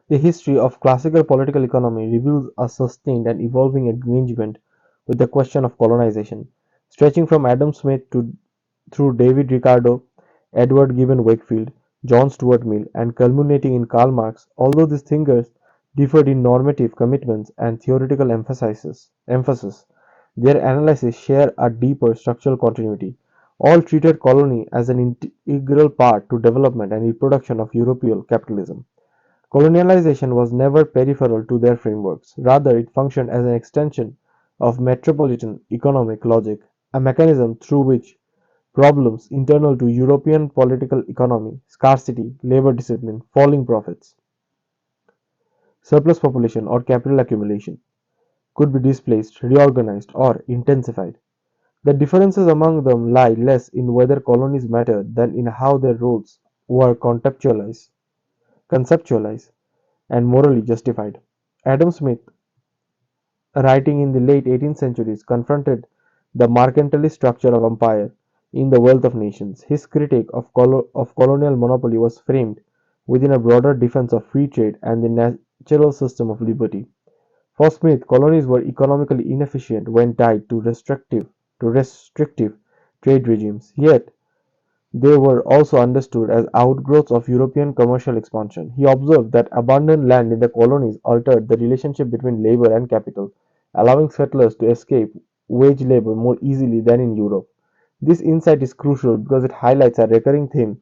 The history of classical political economy reveals a sustained and evolving engagement with the question of colonization, stretching from Adam Smith to through David Ricardo, Edward Gibbon Wakefield, John Stuart Mill, and culminating in Karl Marx. Although these thinkers differed in normative commitments and theoretical emphasis, their analyses share a deeper structural continuity. All treated colony as an integral part to development and reproduction of European capitalism. Colonialization was never peripheral to their frameworks; rather it functioned as an extension of metropolitan economic logic, a mechanism through which problems internal to European political economy, scarcity, labor discipline, falling profits, surplus population or capital accumulation, could be displaced, reorganized, or intensified. The differences among them lie less in whether colonies mattered than in how their roles were conceptualized, and morally justified. Adam Smith, writing in the late 18th centuries, confronted the mercantilist structure of empire in the wealth of nations. His critique of colonial monopoly was framed within a broader defense of free trade and the natural system of liberty. For Smith, colonies were economically inefficient when tied to restrictive trade regimes, yet they were also understood as outgrowths of European commercial expansion. He observed that abundant land in the colonies altered the relationship between labor and capital, allowing settlers to escape wage labor more easily than in Europe. This insight is crucial because it highlights a recurring theme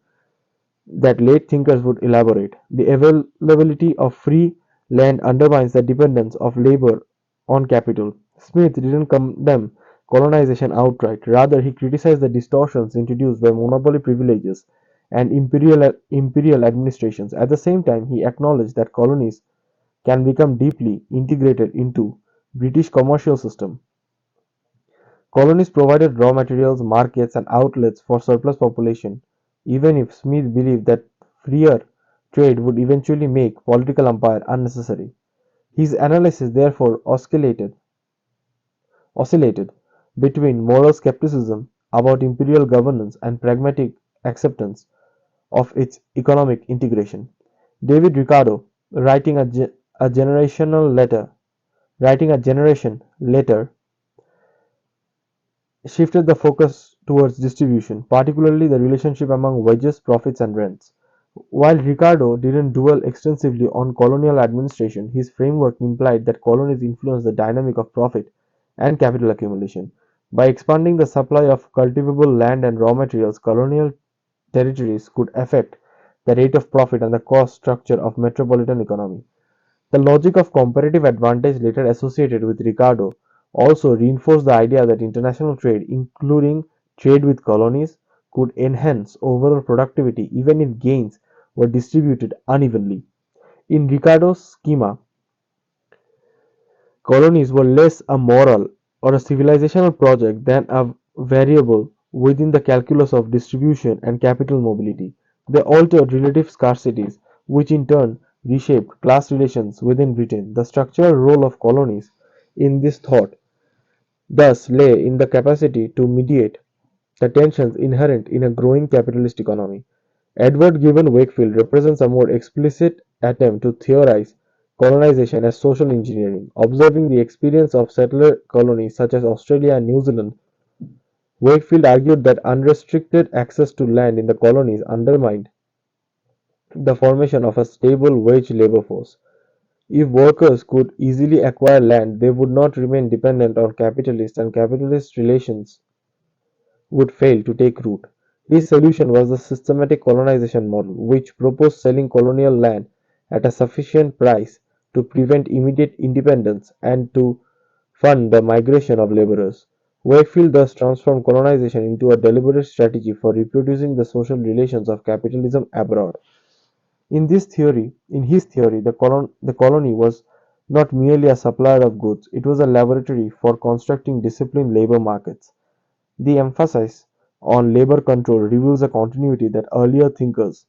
that late thinkers would elaborate. The availability of free land undermines the dependence of labor on capital. Smith didn't condemn colonization outright, rather, he criticized the distortions introduced by monopoly privileges and imperial administrations. At the same time, he acknowledged that colonies can become deeply integrated into British commercial system. Colonies provided raw materials, markets, and outlets for surplus population, even if Smith believed that freer trade would eventually make political empire unnecessary. His analysis therefore oscillated between moral skepticism about imperial governance and pragmatic acceptance of its economic integration. David Ricardo, a generational letter, writing a generation later, shifted the focus towards distribution, particularly the relationship among wages, profits, and rents. While Ricardo didn't dwell extensively on colonial administration, his framework implied that colonies influenced the dynamic of profit and capital accumulation. By expanding the supply of cultivable land and raw materials, colonial territories could affect the rate of profit and the cost structure of metropolitan economy. The logic of comparative advantage later associated with Ricardo also reinforced the idea that international trade, including trade with colonies, could enhance overall productivity even if gains were distributed unevenly. In Ricardo's schema, colonies were less a moral or a civilizational project than a variable within the calculus of distribution and capital mobility. They altered relative scarcities, which in turn reshaped class relations within Britain. The structural role of colonies in this thought thus lay in the capacity to mediate the tensions inherent in a growing capitalist economy. Edward Gibbon Wakefield represents a more explicit attempt to theorize colonization as social engineering. Observing the experience of settler colonies such as Australia and New Zealand, Wakefield argued that unrestricted access to land in the colonies undermined the formation of a stable wage labor force. If workers could easily acquire land, they would not remain dependent on capitalists, and capitalist relations would fail to take root. His solution was the systematic colonization model, which proposed selling colonial land at a sufficient price to prevent immediate independence and to fund the migration of laborers. Wakefield thus transformed colonization into a deliberate strategy for reproducing the social relations of capitalism abroad. In his theory, the colony was not merely a supplier of goods, it was a laboratory for constructing disciplined labor markets. The emphasis on labor control reveals a continuity that earlier thinkers,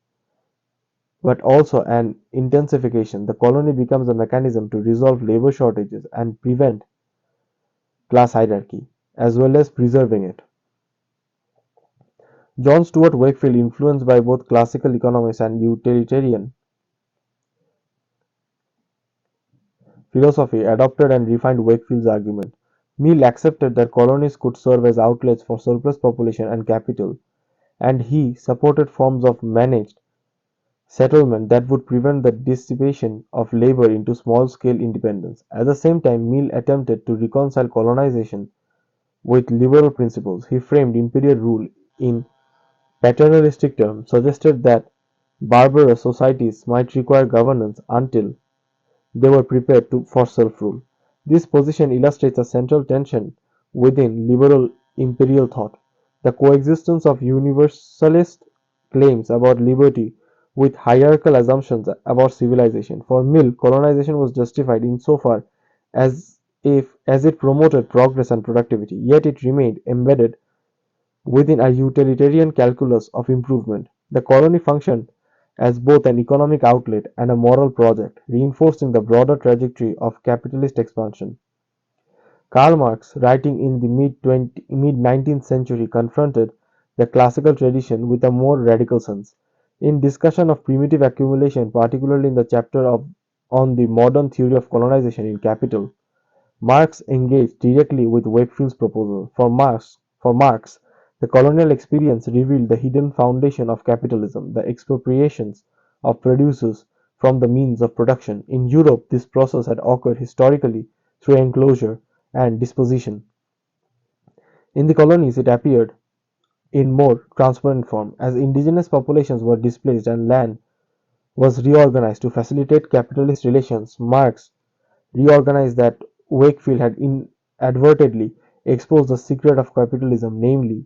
but also an intensification. The colony becomes a mechanism to resolve labor shortages and prevent class hierarchy, as well as preserving it. John Stuart Wakefield, influenced by both classical economists and utilitarian philosophy adopted and refined Wakefield's argument. Mill accepted that colonies could serve as outlets for surplus population and capital, and he supported forms of managed settlement that would prevent the dissipation of labor into small-scale independence. At the same time, Mill attempted to reconcile colonization with liberal principles. He framed imperial rule in paternalistic terms, suggested that barbarous societies might require governance until they were prepared for self-rule. This position illustrates a central tension within liberal imperial thought: the coexistence of universalist claims about liberty with hierarchical assumptions about civilization. For Mill, colonization was justified insofar as it promoted progress and productivity, yet it remained embedded within a utilitarian calculus of improvement. The colony functioned as both an economic outlet and a moral project, reinforcing the broader trajectory of capitalist expansion. Karl Marx, writing in the mid-19th century, confronted the classical tradition with a more radical sense. In discussion of primitive accumulation, particularly in the chapter on the modern theory of colonization in Capital, Marx engaged directly with Wakefield's proposal. For Marx, the colonial experience revealed the hidden foundation of capitalism: the expropriations of producers from the means of production. In Europe, this process had occurred historically through enclosure and disposition. In the colonies, it appeared in more transparent form, as indigenous populations were displaced and land was reorganized to facilitate capitalist relations. Marx reorganized that Wakefield had inadvertently exposed the secret of capitalism, namely,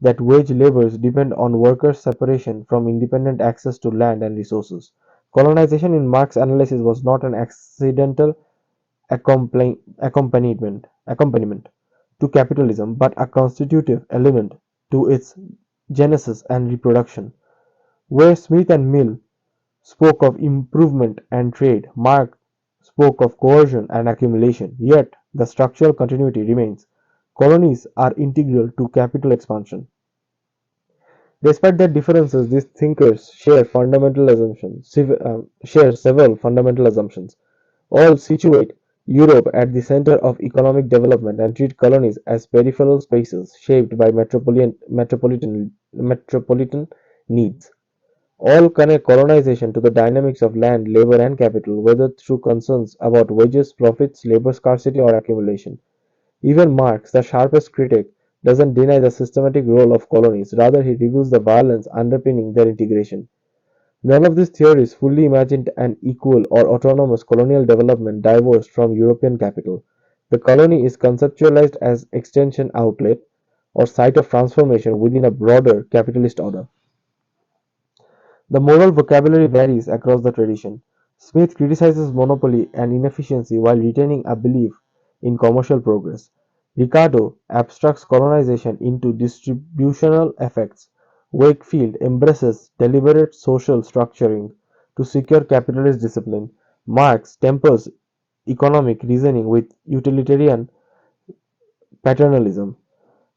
that wage laborers depend on workers' separation from independent access to land and resources. Colonization in Marx's analysis was not an accidental accompaniment to capitalism, but a constitutive element to its genesis and reproduction. Where Smith and Mill spoke of improvement and trade, Marx spoke of coercion and accumulation, yet the structural continuity remains. Colonies are integral to capital expansion. Despite their differences, these thinkers share several fundamental assumptions. All situate Europe at the center of economic development and treat colonies as peripheral spaces shaped by metropolitan needs. All connect colonization to the dynamics of land, labor, and capital, whether through concerns about wages, profits, labor scarcity, or accumulation. Even Marx, the sharpest critic, doesn't deny the systematic role of colonies, rather, he reveals the violence underpinning their integration. None of these theories fully imagined an equal or autonomous colonial development divorced from European capital. The colony is conceptualized as extension outlet or site of transformation within a broader capitalist order. The moral vocabulary varies across the tradition. Smith criticizes monopoly and inefficiency while retaining a belief in commercial progress. Ricardo abstracts colonization into distributional effects. Wakefield embraces deliberate social structuring to secure capitalist discipline. Marx tempers economic reasoning with utilitarian paternalism.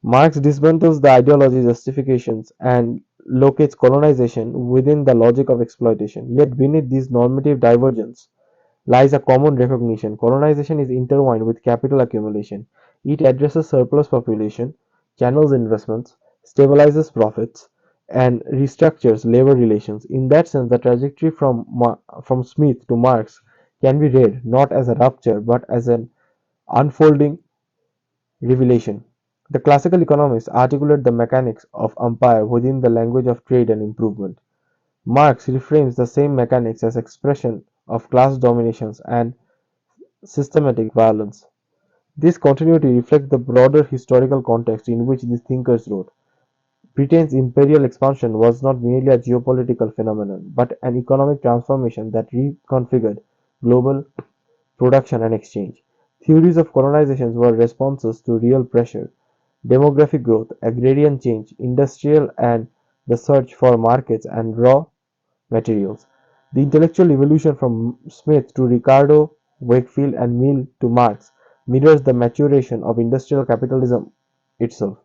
Marx dismantles the ideology justifications and locates colonization within the logic of exploitation. Yet beneath this normative divergence lies a common recognition: colonization is intertwined with capital accumulation. It addresses surplus population, channels investments, stabilizes profits, and restructures labor relations. In that sense, the trajectory from Smith to Marx can be read not as a rupture but as an unfolding revelation. The classical economists articulate the mechanics of empire within the language of trade and improvement. Marx reframes the same mechanics as expression of class dominations and systematic violence. This continuity reflects the broader historical context in which these thinkers wrote. Britain's imperial expansion was not merely a geopolitical phenomenon, but an economic transformation that reconfigured global production and exchange. Theories of colonization were responses to real pressure: demographic growth, agrarian change, industrial and the search for markets and raw materials. The intellectual evolution from Smith to Ricardo, Wakefield, and Mill to Marx mirrors the maturation of industrial capitalism itself.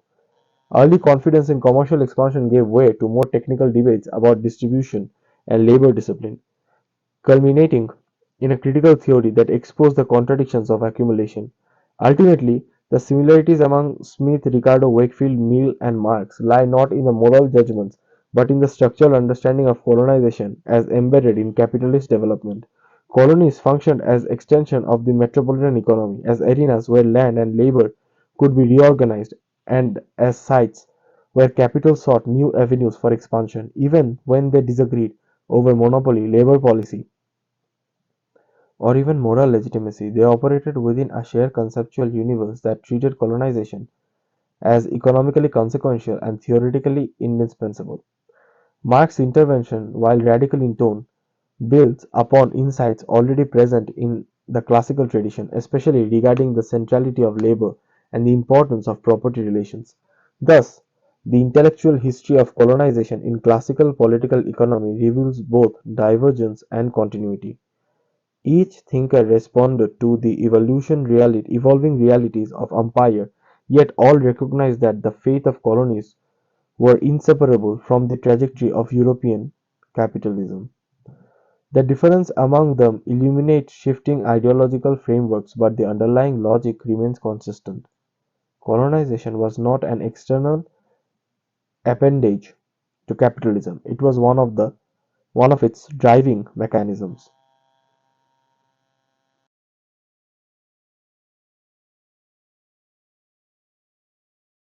Early confidence in commercial expansion gave way to more technical debates about distribution and labor discipline, culminating in a critical theory that exposed the contradictions of accumulation. Ultimately, the similarities among Smith, Ricardo, Wakefield, Mill, and Marx lie not in the moral judgments but in the structural understanding of colonization as embedded in capitalist development. Colonies functioned as extension of the metropolitan economy, as arenas where land and labor could be reorganized, and as sites where capital sought new avenues for expansion, even when they disagreed over monopoly, labor policy, or even moral legitimacy. They operated within a shared conceptual universe that treated colonization as economically consequential and theoretically indispensable. Marx's intervention, while radical in tone, builds upon insights already present in the classical tradition, especially regarding the centrality of labor and the importance of property relations. Thus, the intellectual history of colonization in classical political economy reveals both divergence and continuity. Each thinker responded to the evolving realities of empire, yet all recognized that the fate of colonies were inseparable from the trajectory of European capitalism. The difference among them illuminates shifting ideological frameworks, but the underlying logic remains consistent. Colonization was not an external appendage to capitalism; it was one of its driving mechanisms.